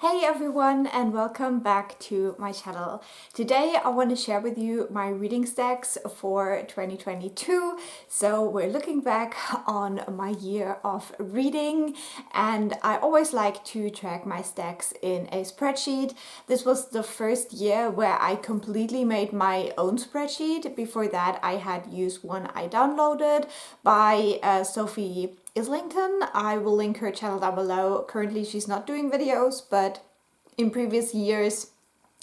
Hey everyone, and welcome back to my channel. Today I want to share with you my reading stacks for 2022. So we're looking back on my year of reading, and I always like to track my stacks in a spreadsheet. This was the first year where I completely made my own spreadsheet. Before that I had used one I downloaded by Sophie Islington. I will link her channel down below. Currently she's not doing videos, but in previous years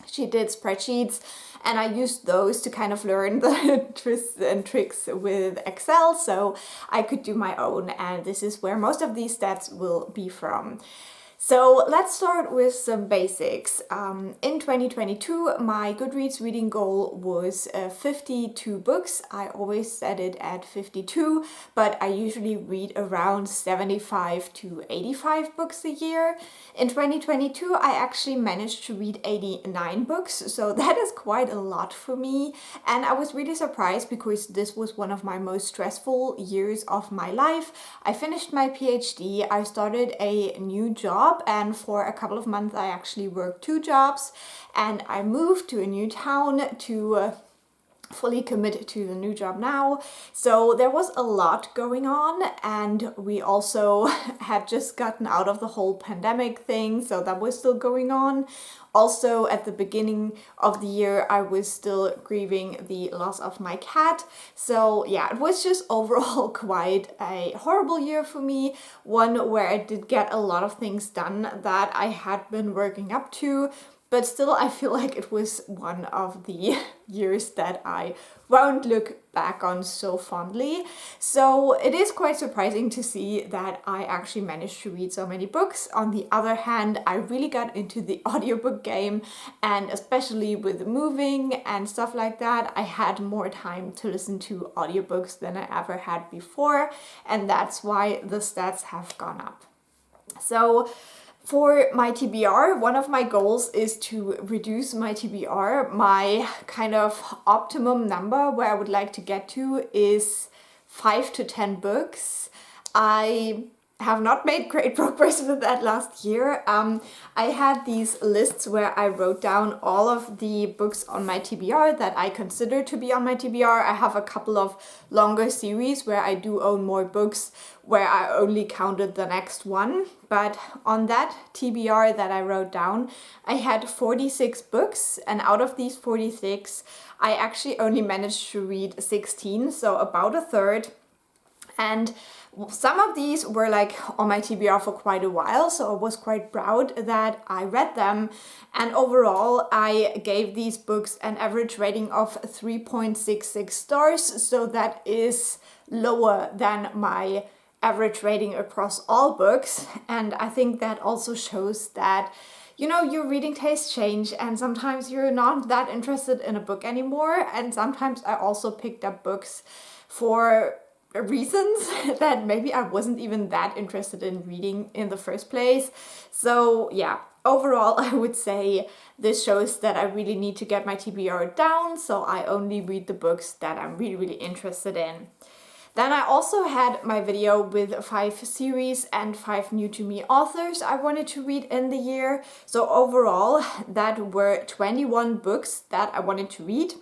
she did spreadsheets, and I used those to kind of learn the twists and tricks with Excel so I could do my own, and this is where most of these stats will be from. So let's start with some basics. In 2022, my Goodreads reading goal was 52 books. I always set it at 52, but I usually read around 75 to 85 books a year. In 2022, I actually managed to read 89 books, so that is quite a lot for me. And I was really surprised because this was one of my most stressful years of my life. I finished my PhD, I started a new job, and for a couple of months I actually worked 2 jobs, and I moved to a new town to fully commit to the new job now. So there was a lot going on, and we also had just gotten out of the whole pandemic thing, so that was still going on. Also, at the beginning of the year, I was still grieving the loss of my cat. So yeah, it was just overall quite a horrible year for me. One where I did get a lot of things done that I had been working up to, but still I feel like it was one of the years that I won't look back on so fondly. So it is quite surprising to see that I actually managed to read so many books. On the other hand, I really got into the audiobook game, and especially with moving and stuff like that, I had more time to listen to audiobooks than I ever had before, and that's why the stats have gone up. So for my TBR, one of my goals is to reduce my TBR. My kind of optimum number where I would like to get to is 5 to 10 books. I have not made great progress with that last year. I had these lists where I wrote down all of the books on my TBR that I consider to be on my TBR. I have a couple of longer series where I do own more books where I only counted the next one. But on that TBR that I wrote down, I had 46 books, and out of these 46, I actually only managed to read 16, so about a third. And some of these were like on my TBR for quite a while, so I was quite proud that I read them. And overall, I gave these books an average rating of 3.66 stars, so that is lower than my average rating across all books. And I think that also shows that, you know, your reading tastes change, and sometimes you're not that interested in a book anymore. And sometimes I also picked up books for reasons that maybe I wasn't even that interested in reading in the first place. So yeah, overall I would say this shows that I really need to get my TBR down, so I only read the books that I'm really interested in. Then I also had my video with 5 series and 5 new to me authors I wanted to read in the year. So overall that were 21 books that I wanted to read.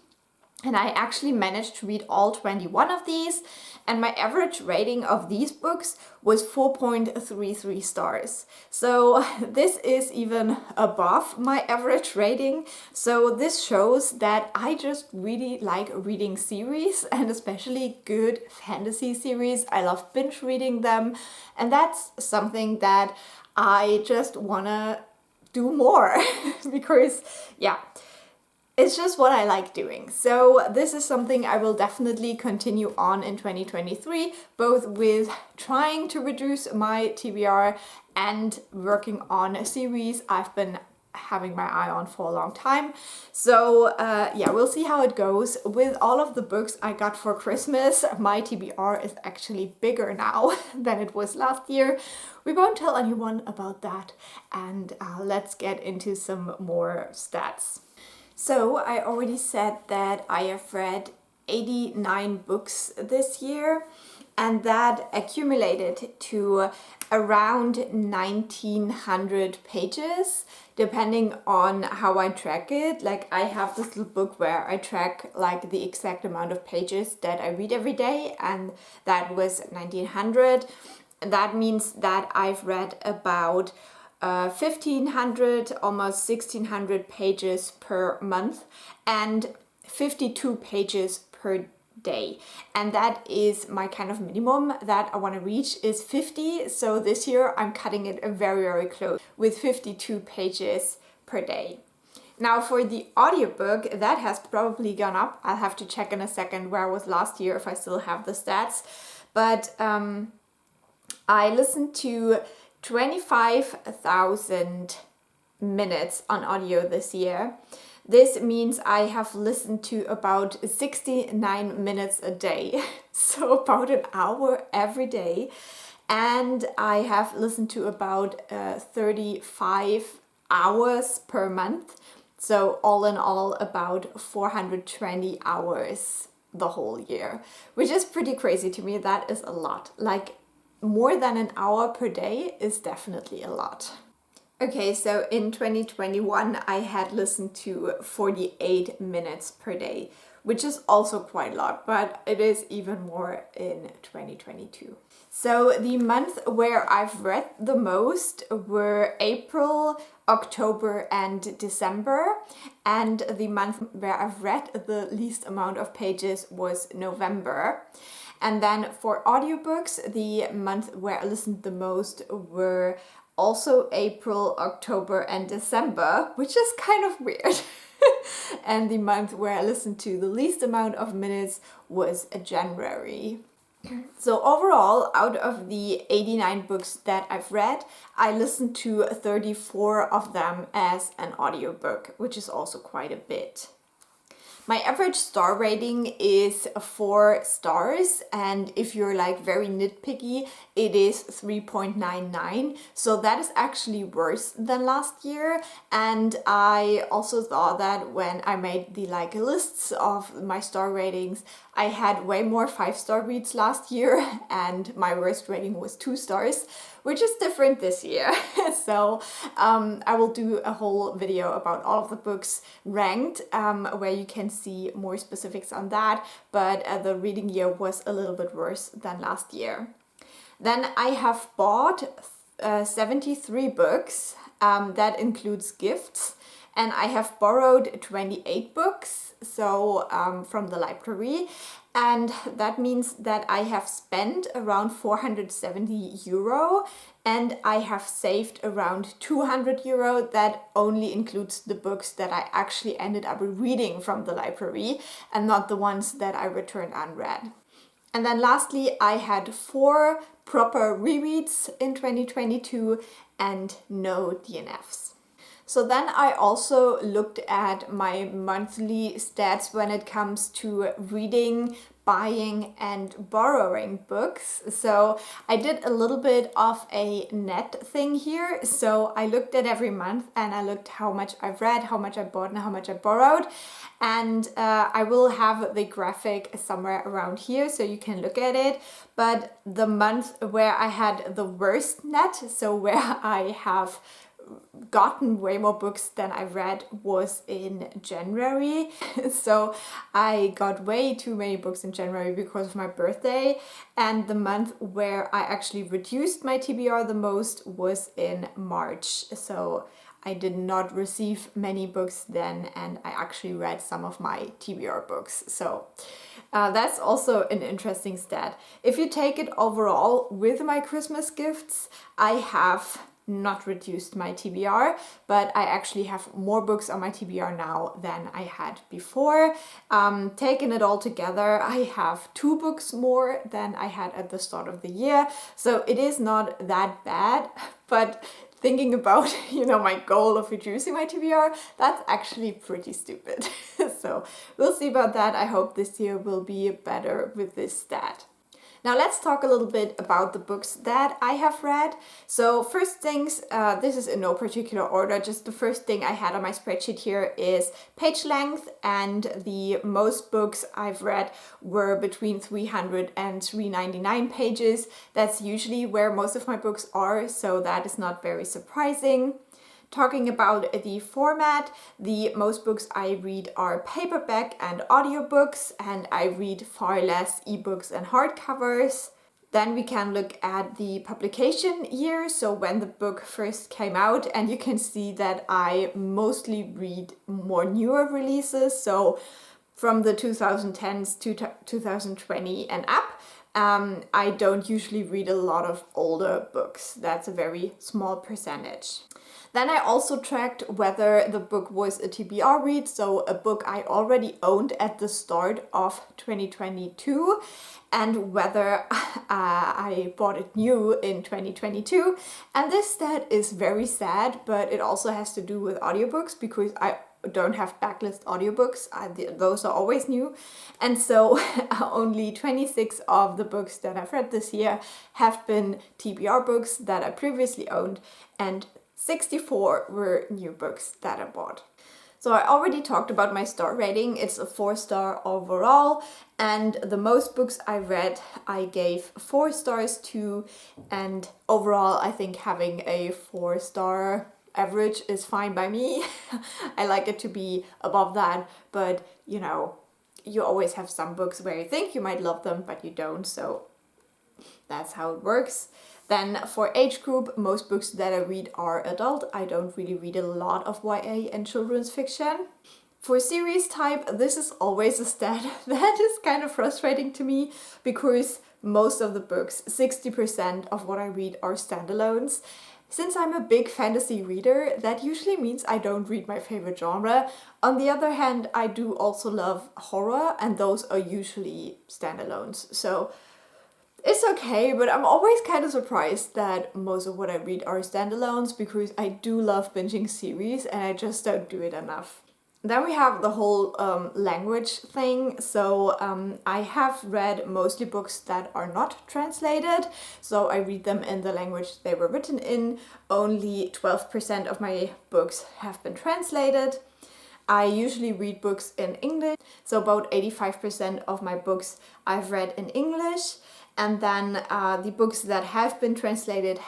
And I actually managed to read all 21 of these, and my average rating of these books was 4.33 stars. So this is even above my average rating. So this shows that I just really like reading series, and especially good fantasy series. I love binge reading them, and that's something that I just wanna do more because yeah, it's just what I like doing. So this is something I will definitely continue on in 2023, both with trying to reduce my TBR and working on a series I've been having my eye on for a long time. So yeah, we'll see how it goes. With all of the books I got for Christmas, my TBR is actually bigger now than it was last year. We won't tell anyone about that, and let's get into some more stats. So I already said that I have read 89 books this year, and that accumulated to around 1900 pages, depending on how I track it. Like, I have this little book where I track like the exact amount of pages that I read every day, and that was 1900. That means that I've read about 1500, almost 1600 pages per month, and 52 pages per day. And that is my kind of minimum that I want to reach, is 50. So this year I'm cutting it very, very close with 52 pages per day. Now for the audiobook, that has probably gone up. I'll have to check in a second where I was last year, if I still have the stats. But I listened to 25,000 minutes on audio this year. This means I have listened to about 69 minutes a day, so about an hour every day. And I have listened to about 35 hours per month, so all in all about 420 hours the whole year, which is pretty crazy to me. That is a lot. Like, more than an hour per day is definitely a lot. Okay, so in 2021 I had listened to 48 minutes per day, which is also quite a lot, but it is even more in 2022. So the month where I've read the most were April, October and December, and the month where I've read the least amount of pages was November. And then for audiobooks, the month where I listened the most were also April, October and December, which is kind of weird. And the month where I listened to the least amount of minutes was January. So overall, out of the 89 books that I've read, I listened to 34 of them as an audiobook, which is also quite a bit. My average star rating is 4 stars, and if you're like very nitpicky, it is 3.99. So that is actually worse than last year. And I also thought that when I made the like lists of my star ratings, I had way more 5-star reads last year, and my worst rating was 2 stars, which is different this year. So I will do a whole video about all of the books ranked, where you can see more specifics on that, but the reading year was a little bit worse than last year. Then I have bought 73 books, that includes gifts, and I have borrowed 28 books, so from the library, and that means that I have spent around 470 euro, and I have saved around 200 euro. That only includes the books that I actually ended up reading from the library and not the ones that I returned unread. And then lastly, I had 4 proper rereads in 2022 and no DNFs. So then I also looked at my monthly stats when it comes to reading, buying and borrowing books. So I did a little bit of a net thing here. So I looked at every month and I looked how much I've read, how much I bought and how much I borrowed. And I will have the graphic somewhere around here so you can look at it. But the month where I had the worst net, so where I have gotten way more books than I read, was in January. So I got way too many books in January because of my birthday, and the month where I actually reduced my TBR the most was in March. So I did not receive many books then, and I actually read some of my TBR books. So that's also an interesting stat. If you take it overall with my Christmas gifts, I have not reduced my TBR, but I actually have more books on my TBR now than I had before. Taking it all together, I have 2 books more than I had at the start of the year. So it is not that bad, but thinking about, my goal of reducing my TBR, that's actually pretty stupid. So we'll see about that. I hope this year will be better with this stat. Now let's talk a little bit about the books that I have read. So first things, this is in no particular order, just the first thing I had on my spreadsheet here is page length, and the most books I've read were between 300 and 399 pages. That's usually where most of my books are, so that is not very surprising. Talking about the format, the most books I read are paperback and audiobooks, and I read far less ebooks and hardcovers. Then we can look at the publication year, so when the book first came out, and you can see that I mostly read more newer releases, so from the 2010s to 2020 and up. I don't usually read a lot of older books. That's a very small percentage. Then I also tracked whether the book was a TBR read, so a book I already owned at the start of 2022, and whether I bought it new in 2022. And this stat is very sad, but it also has to do with audiobooks because I don't have backlist audiobooks. Those are always new. And so only 26 of the books that I've read this year have been TBR books that I previously owned, and 64 were new books that I bought. So I already talked about my star rating. It's a 4-star overall, and the most books I read I gave 4 stars to, and overall I think having a 4-star average is fine by me. I like it to be above that, but you know, you always have some books where you think you might love them but you don't, so that's how it works. Then for age group, most books that I read are adult. I don't really read a lot of YA and children's fiction. For series type, this is always a stat that is kind of frustrating to me because most of the books, 60% of what I read are standalones. Since I'm a big fantasy reader, that usually means I don't read my favorite genre. On the other hand, I do also love horror, and those are usually standalones. So it's okay, but I'm always kind of surprised that most of what I read are standalones because I do love binging series and I just don't do it enough. Then we have the whole language thing. So I have read mostly books that are not translated. So I read them in the language they were written in. Only 12% of my books have been translated. I usually read books in English. So about 85% of my books I've read in English. And then the books that have been translated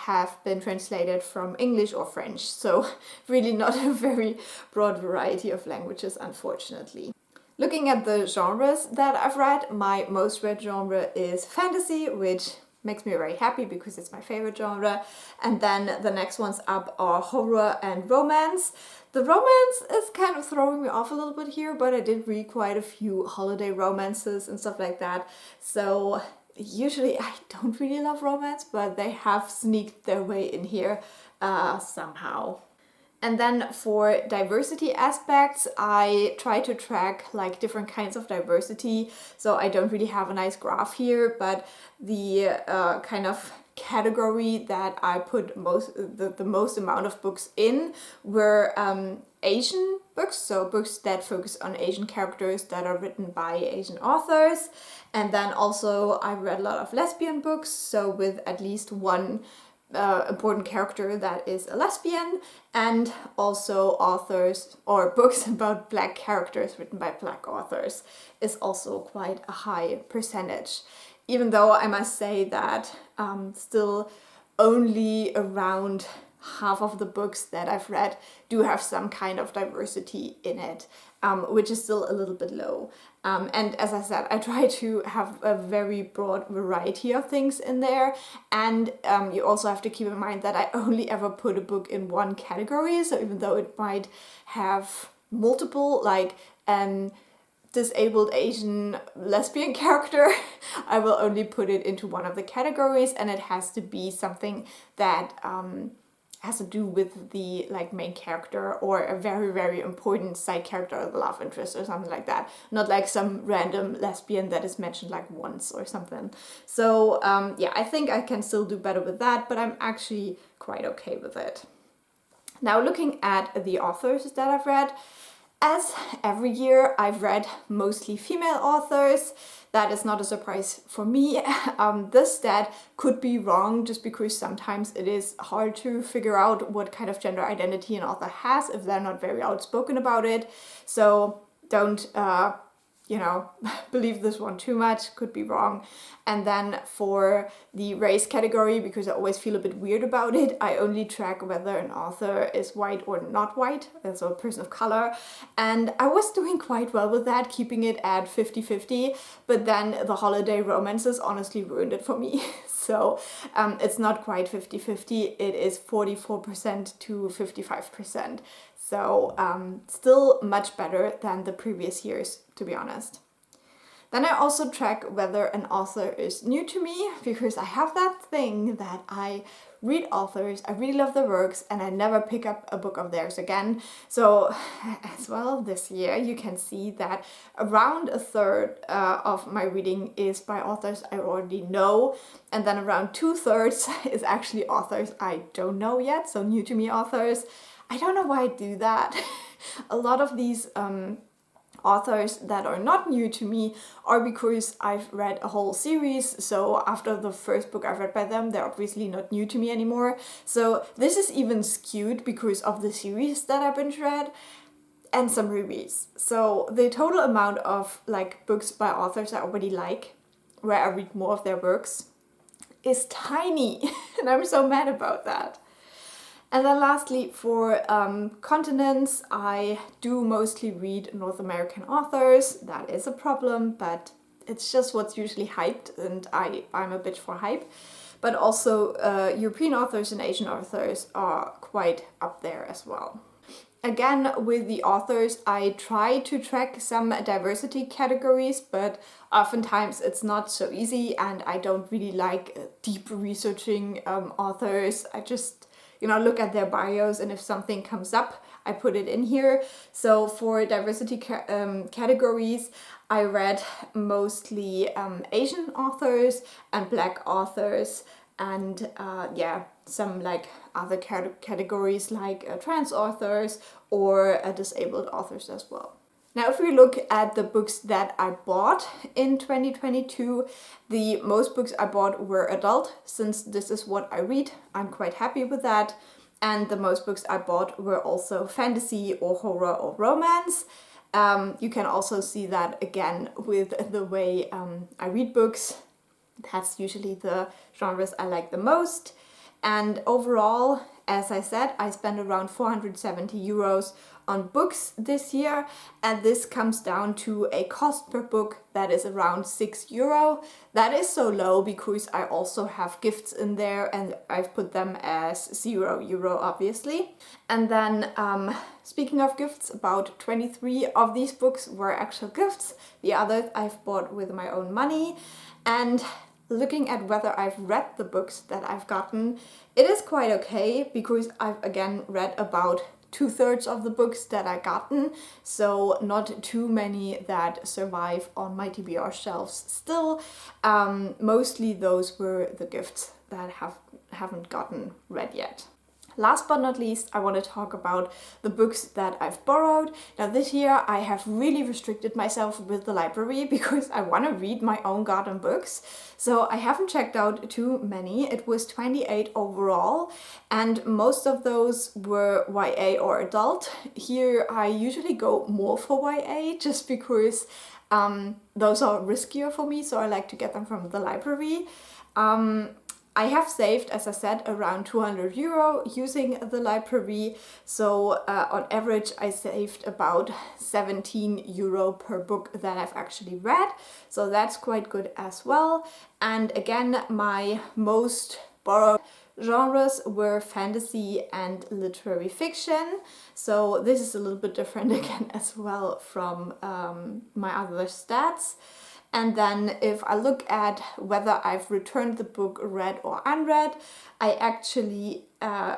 from English or French. So really not a very broad variety of languages, unfortunately. Looking at the genres that I've read, my most read genre is fantasy, which makes me very happy because it's my favorite genre. And then the next ones up are horror and romance. The romance is kind of throwing me off a little bit here, but I did read quite a few holiday romances and stuff like that. So usually I don't really love romance, but they have sneaked their way in here somehow. And then for diversity aspects, I try to track like different kinds of diversity. So I don't really have a nice graph here, but the kind of category that I put the most amount of books in were Asian books, so books that focus on Asian characters that are written by Asian authors. And then also I read a lot of lesbian books, so with at least one important character that is a lesbian, and also authors or books about Black characters written by Black authors is also quite a high percentage. Even though I must say that still only around half of the books that I've read do have some kind of diversity in it, which is still a little bit low. And as I said, I try to have a very broad variety of things in there. And you also have to keep in mind that I only ever put a book in one category. So even though it might have multiple, like disabled Asian lesbian character, I will only put it into one of the categories, and it has to be something that has to do with the like main character or a very, very important side character or the love interest or something like that. Not like some random lesbian that is mentioned like once or something. So yeah, I think I can still do better with that, but I'm actually quite okay with it. Now looking at the authors that I've read, As every year, I've read mostly female authors. That is not a surprise for me. This stat could be wrong just because sometimes it is hard to figure out what kind of gender identity an author has if they're not very outspoken about it. So don't believe this one too much, could be wrong. And then for the race category, because I always feel a bit weird about it, I only track whether an author is white or not white, so a person of color. And I was doing quite well with that, keeping it at 50-50, but then the holiday romances honestly ruined it for me. So it's not quite 50-50, it is 44% to 55%. So still much better than the previous years, to be honest. Then I also track whether an author is new to me, because I have that thing that I read authors, I really love their works, and I never pick up a book of theirs again. So as well this year you can see that around a third of my reading is by authors I already know, and then around 2/3 is actually authors I don't know yet, so new to me authors. I don't know why I do that. A lot of these authors that are not new to me are because I've read a whole series, so after the first book I've read by them, they're obviously not new to me anymore. So this is even skewed because of the series that I've binge read and some rereads. So the total amount of books by authors I already like, where I read more of their works, is tiny. And I'm so mad about that. And then lastly, for continents, I do mostly read North American authors. That is a problem, but it's just what's usually hyped, and I'm a bitch for hype. But also European authors and Asian authors are quite up there as well. Again, with the authors, I try to track some diversity categories, but oftentimes it's not so easy, and I don't really like deep researching authors. I just look at their bios, and if something comes up, I put it in here. So for diversity categories, I read mostly Asian authors and Black authors, and some other categories like trans authors or disabled authors as well. Now, if we look at the books that I bought in 2022, the most books I bought were adult, since this is what I read. I'm quite happy with that. And the most books I bought were also fantasy or horror or romance. You can also see that again with the way I read books. That's usually the genres I like the most. And overall, as I said, I spent around 470 euros on books this year, and this comes down to a cost per book that is around 6 euro. That is so low because I also have gifts in there, and I've put them as 0 euro obviously. And then speaking of gifts, about 23 of these books were actual gifts. The others I've bought with my own money. And looking at whether I've read the books that I've gotten, it is quite okay because I've again read about 2/3 of the books that I gotten, so not too many that survive on my TBR shelves still. Mostly those were the gifts that haven't gotten read yet. Last but not least, I want to talk about the books that I've borrowed. Now this year I have really restricted myself with the library because I want to read my own goddamn books. So I haven't checked out too many. It was 28 overall, and most of those were YA or adult. Here I usually go more for YA just because those are riskier for me, so I like to get them from the library. I have saved, as I said, around 200 euro using the library. So on average, I saved about 17 euro per book that I've actually read. So that's quite good as well. And again, my most borrowed genres were fantasy and literary fiction. So this is a little bit different again as well from my other stats. And then if I look at whether I've returned the book read or unread, I actually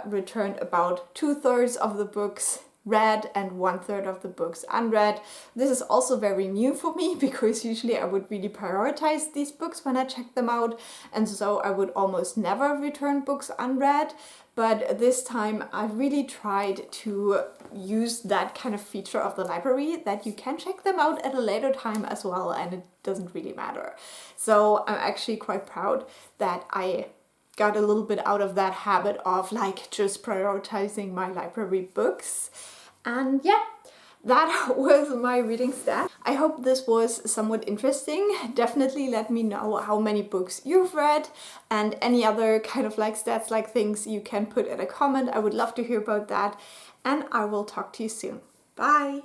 returned about 2/3 of the books read and 1/3 of the books unread. This is also very new for me because usually I would really prioritize these books when I check them out, and so I would almost never return books unread. But this time I really tried to use that kind of feature of the library that you can check them out at a later time as well, and it doesn't really matter. So I'm actually quite proud that I got a little bit out of that habit of like just prioritizing my library books. And yeah, that was my reading stat. I hope this was somewhat interesting. Definitely let me know how many books you've read and any other kind of like stats, like things you can put in a comment. I would love to hear about that, and I will talk to you soon. Bye!